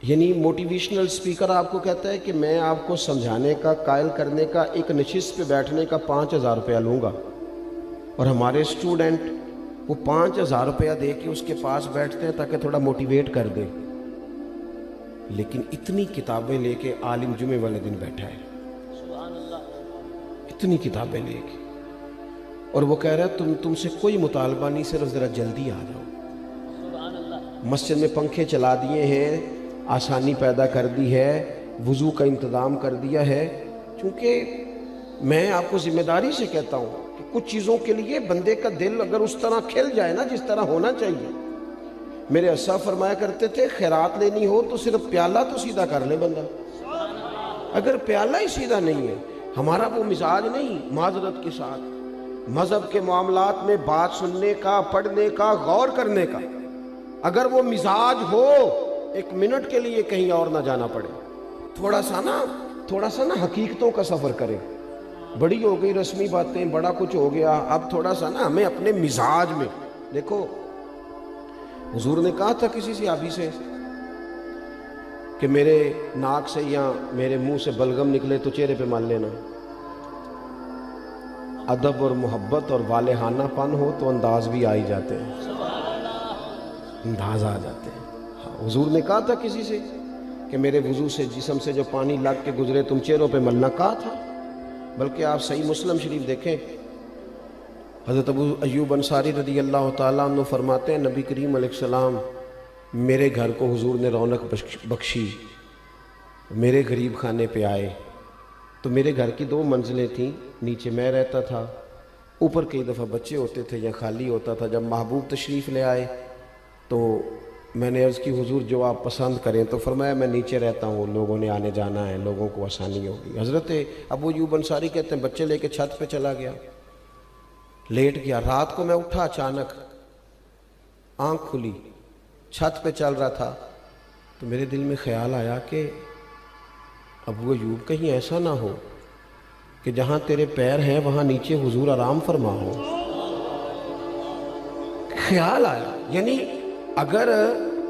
یعنی motivational speaker آپ کو کہتا ہے کہ میں آپ کو سمجھانے کا، قائل کرنے کا، ایک نشست پہ بیٹھنے کا 5,000 روپیہ لوں گا، اور ہمارے اسٹوڈنٹ وہ 5,000 روپیہ دے کے اس کے پاس بیٹھتے ہیں تاکہ تھوڑا موٹیویٹ کر دے، لیکن اتنی کتابیں لے کے عالم جمعے والے دن بیٹھا ہے، اتنی کتابیں لے کے، اور وہ کہہ رہا ہے تم سے کوئی مطالبہ نہیں، صرف ذرا جلدی آ جاؤ۔ مسجد میں پنکھے چلا دیے ہیں، آسانی پیدا کر دی ہے، وضو کا انتظام کر دیا ہے، چونکہ میں آپ کو ذمہ داری سے کہتا ہوں کہ کچھ چیزوں کے لیے بندے کا دل اگر اس طرح کھل جائے نا جس طرح ہونا چاہیے۔ میرے اسا فرمایا کرتے تھے خیرات لینی ہو تو صرف پیالہ تو سیدھا کر لے بندہ، اگر پیالہ ہی سیدھا نہیں ہے، ہمارا وہ مزاج نہیں، معذرت کے ساتھ مذہب کے معاملات میں بات سننے کا، پڑھنے کا، غور کرنے کا، اگر وہ مزاج ہو ایک منٹ کے لیے کہیں اور نہ جانا پڑے، تھوڑا سا نا حقیقتوں کا سفر کرے۔ بڑی ہو گئی رسمی باتیں، بڑا کچھ ہو گیا، اب تھوڑا سا نا ہمیں اپنے مزاج میں دیکھو۔ حضور نے کہا تھا کسی صحابی سے کہ میرے ناک سے یا میرے منہ سے بلغم نکلے تو چہرے پہ مال لینا، ادب اور محبت اور والہانہ پن ہو تو انداز بھی آ ہی جاتے ہیں، انداز آ جاتے ہیں۔ حضور نے کہا تھا کسی سے کہ میرے وضو سے جسم سے جو پانی لگ کے گزرے تم چہروں پہ ملنا، کہا تھا۔ بلکہ آپ صحیح مسلم شریف دیکھیں، حضرت ابو ایوب انصاری رضی اللہ تعالیٰ عنہ فرماتے ہیں نبی کریم علیہ السلام میرے گھر کو حضور نے رونق بخشی، میرے غریب خانے پہ آئے تو میرے گھر کی 2 منزلیں تھیں، نیچے میں رہتا تھا، اوپر کئی دفعہ بچے ہوتے تھے یا خالی ہوتا تھا۔ جب محبوب تشریف لے آئے تو میں نے عرض کی حضور جو آپ پسند کریں، تو فرمایا میں نیچے رہتا ہوں، لوگوں نے آنے جانا ہے، لوگوں کو آسانی ہوگی۔ حضرت ابو ایوب انصاری کہتے ہیں بچے لے کے چھت پہ چلا گیا، لیٹ گیا، رات کو میں اٹھا، اچانک آنکھ کھلی، چھت پہ چل رہا تھا تو میرے دل میں خیال آیا کہ ابو ایوب کہیں ایسا نہ ہو کہ جہاں تیرے پیر ہیں وہاں نیچے حضور آرام فرما ہو۔ خیال آیا، یعنی اگر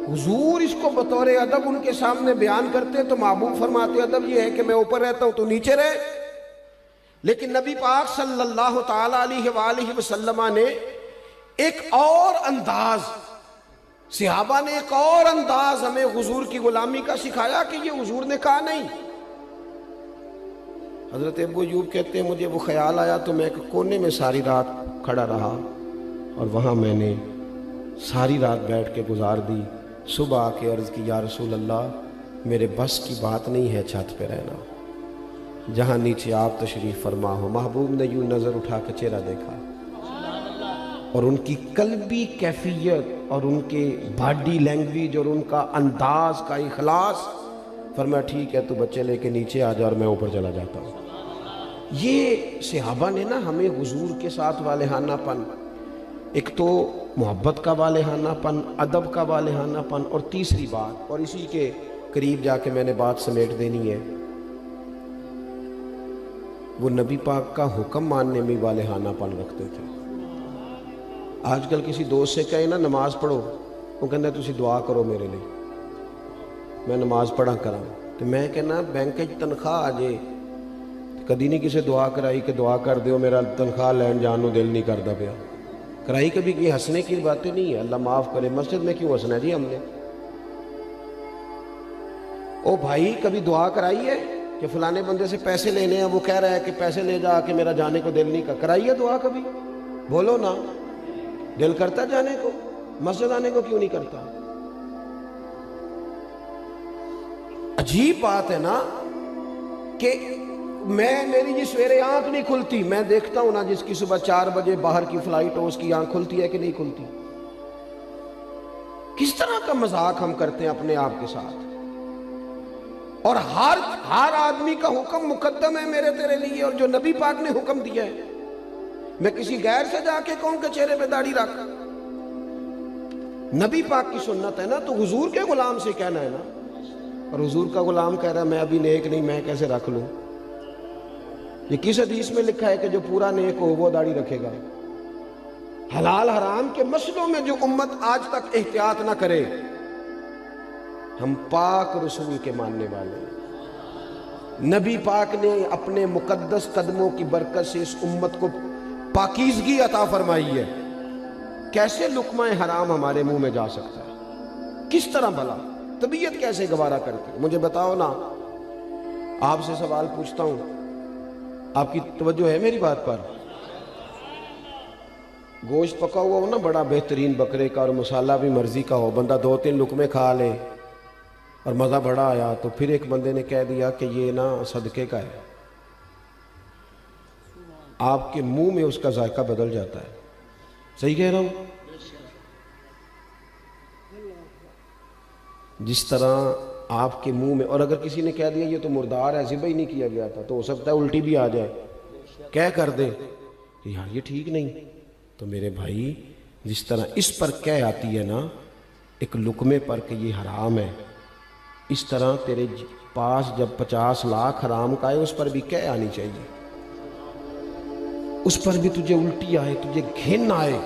حضور اس کو بطور ادب ان کے سامنے بیان کرتے تو محبوب فرماتے ادب یہ ہے کہ میں اوپر رہتا ہوں تو نیچے رہے، لیکن نبی پاک صلی اللہ تعالی علیہ وآلہ وسلم نے ایک اور انداز، صحابہ نے ایک اور انداز ہمیں حضور کی غلامی کا سکھایا کہ یہ حضور نے کہا نہیں۔ حضرت ابو ایوب کہتے ہیں مجھے وہ خیال آیا تو میں ایک کونے میں ساری رات کھڑا رہا، اور وہاں میں نے ساری رات بیٹھ کے گزار دی۔ صبح آ کے عرض کی یا رسول اللہ میرے بس کی بات نہیں ہے چھت پہ رہنا، جہاں نیچے آپ تشریف فرما ہو۔ محبوب نے یوں نظر اٹھا کے چہرہ دیکھا اور ان کی قلبی کیفیت اور ان کے باڈی لینگویج اور ان کا انداز کا اخلاص، فرمایا ٹھیک ہے تو بچے لے کے نیچے آ جا اور میں اوپر چلا جاتا ہوں۔ یہ صحابہ نے نا ہمیں حضور کے ساتھ والہانہ پن، ایک تو محبت کا والہانہ پن، ادب کا والہانہ پن، اور تیسری بات، اور اسی کے قریب جا کے میں نے بات سمیٹ دینی ہے، وہ نبی پاک کا حکم ماننے میں والہانہ پن رکھتے تھے۔ آج کل کسی دوست سے کہیں نا نماز پڑھو، وہ کہنا ہے تسی دعا کرو میرے لیے، میں نماز پڑھا کراں، تو میں کہنا بینک تنخواہ آ جائے کدی نہیں کسی دعا کرائی کہ دعا کر دیو میرا تنخواہ لین جانو دل نہیں کرتا پیا، کرائی کبھی کی ہنسنے کی باتیں نہیں ہے، اللہ معاف کرے، مسجد میں کیوں ہنسنا ہے جی ہم نے؟ او بھائی کبھی دعا کرائی ہے کہ فلانے بندے سے پیسے لینے ہیں، وہ کہہ رہا ہے کہ پیسے لے جا کہ میرا جانے کو دل نہیں کر، کرائی ہے دعا کبھی؟ بولو نا، دل کرتا جانے کو، مسجد آنے کو کیوں نہیں کرتا؟ عجیب بات ہے نا کہ میری جس سویرے آنکھ نہیں کھلتی، میں دیکھتا ہوں نا جس کی صبح 4 بجے باہر کی فلائٹ ہو اس کی آنکھ کھلتی ہے کہ نہیں کھلتی؟ کس طرح کا مذاق ہم کرتے ہیں اپنے آپ کے ساتھ، اور ہر آدمی کا حکم مقدم ہے میرے تیرے لیے، اور جو نبی پاک نے حکم دیا ہے میں کسی غیر سے جا کے کہوں کہ چہرے پہ داڑھی رکھ، نبی پاک کی سنت ہے نا، تو حضور کے غلام سے کہنا ہے نا، اور حضور کا غلام کہہ رہا ہے میں ابھی نیک نہیں، میں کیسے رکھ لوں؟ یہ کس حدیث میں لکھا ہے کہ جو پورا نیک ہو وہ داڑھی رکھے گا؟ حلال حرام کے مسئلوں میں جو امت آج تک احتیاط نہ کرے، ہم پاک رسول کے ماننے والے ہیں۔ نبی پاک نے اپنے مقدس قدموں کی برکت سے اس امت کو پاکیزگی عطا فرمائی ہے۔ کیسے لقمہ حرام ہمارے منہ میں جا سکتا ہے؟ کس طرح بھلا؟ طبیعت کیسے گوارا کرتی ہے؟ مجھے بتاؤ نا، آپ سے سوال پوچھتا ہوں، آپ کی توجہ ہے میری بات پر؟ گوشت پکا ہوا ہو نا بڑا بہترین بکرے کا اور مسالہ بھی مرضی کا ہو، بندہ 2-3 لقمے کھا لے اور مزہ بڑا آیا، تو پھر ایک بندے نے کہہ دیا کہ یہ نا صدقے کا ہے، آپ کے منہ میں اس کا ذائقہ بدل جاتا ہے۔ صحیح کہہ رہا ہوں؟ جس طرح آپ کے منہ میں، اور اگر کسی نے کہہ دیا یہ تو مردار ہے، ذبح ہی نہیں کیا گیا تھا، تو ہو سکتا ہے الٹی بھی آ جائے، کہہ کر دے کہ یار یہ ٹھیک نہیں۔ تو میرے بھائی، جس طرح اس پر کہہ آتی ہے نا ایک لقمے پر کہ یہ حرام ہے، اس طرح تیرے پاس جب 50 لاکھ حرام کا آئے اس پر بھی کہہ آنی چاہیے، اس پر بھی تجھے الٹی آئے، تجھے گھن آئے۔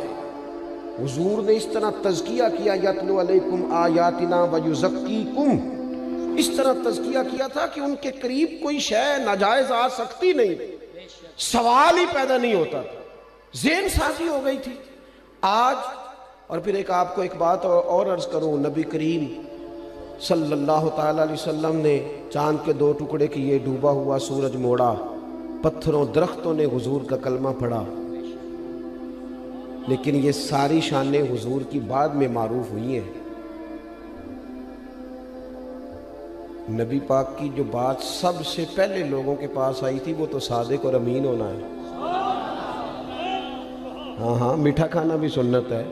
حضور نے اس طرح تزکیہ کیا، یتلو علیکم آیاتنا ویزکیکم، اس طرح تزکیہ کیا تھا کہ ان کے قریب کوئی شے ناجائز آ سکتی نہیں، سوال ہی پیدا نہیں ہوتا تھا، ذہن سازی ہو گئی تھی۔ آج اور پھر آپ کو ایک بات اور عرض کروں، نبی کریم صلی اللہ تعالی علیہ وسلم نے چاند کے 2 ٹکڑے کیے، ڈوبا ہوا سورج موڑا، پتھروں درختوں نے حضور کا کلمہ پڑھا، لیکن یہ ساری شانیں حضور کی بعد میں معروف ہوئی ہیں۔ نبی پاک کی جو بات سب سے پہلے لوگوں کے پاس آئی تھی وہ تو صادق اور امین ہونا ہے۔ ہاں، میٹھا کھانا بھی سنت ہے،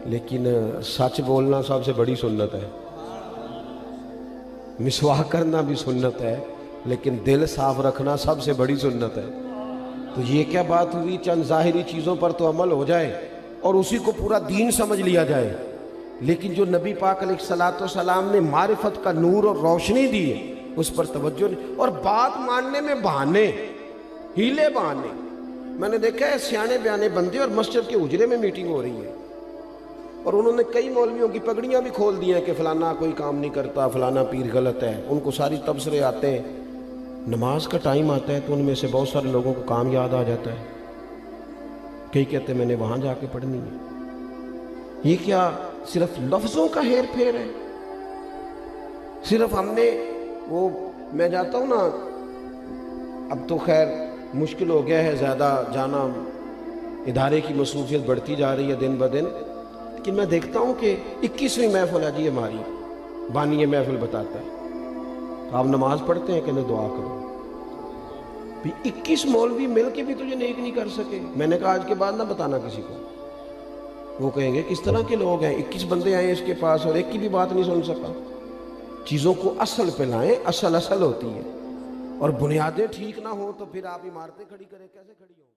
لیکن سچ بولنا سب سے بڑی سنت ہے۔ مسواک کرنا بھی سنت ہے، لیکن دل صاف رکھنا سب سے بڑی سنت ہے۔ تو یہ کیا بات ہوئی؟ چند ظاہری چیزوں پر تو عمل ہو جائے اور اسی کو پورا دین سمجھ لیا جائے، لیکن جو نبی پاک علیہ الصلوۃ والسلام نے معرفت کا نور اور روشنی دی ہے اس پر توجہ نہیں، اور بات ماننے میں بہانے، ہیلے بہانے۔ میں نے دیکھا ہے سیانے بیانے بندے اور مسجد کے اجرے میں میٹنگ ہو رہی ہے، اور انہوں نے کئی مولویوں کی پگڑیاں بھی کھول دی ہیں کہ فلانا کوئی کام نہیں کرتا، فلانا پیر غلط ہے، ان کو ساری تبصرے آتے ہیں۔ نماز کا ٹائم آتا ہے تو ان میں سے بہت سارے لوگوں کو کام یاد آ جاتا ہے، کئی کہتے ہیں میں نے وہاں جا کے پڑھنی ہے۔ یہ کیا صرف لفظوں کا ہیر پھیر ہے؟ صرف ہم نے میں جاتا ہوں نا، اب تو خیر مشکل ہو گیا ہے زیادہ جانا، ادارے کی مصروفیت بڑھتی جا رہی ہے دن بدن، لیکن میں دیکھتا ہوں کہ 21ویں محفل ہے جی ہماری، بانی محفل بتاتا ہے آپ نماز پڑھتے ہیں کہ نہیں، دعا کرو۔ 21 مولوی مل کے بھی تجھے نیک نہیں کر سکے۔ میں نے کہا آج کے بعد نہ بتانا کسی کو، وہ کہیں گے کس طرح کے لوگ ہیں، 21 بندے آئے اس کے پاس اور ایک کی بھی بات نہیں سن سکا۔ چیزوں کو اصل پہ لائیں، اصل ہوتی ہے، اور بنیادیں ٹھیک نہ ہوں تو پھر آپ عمارتیں کھڑی کریں، کیسے کھڑی ہوں؟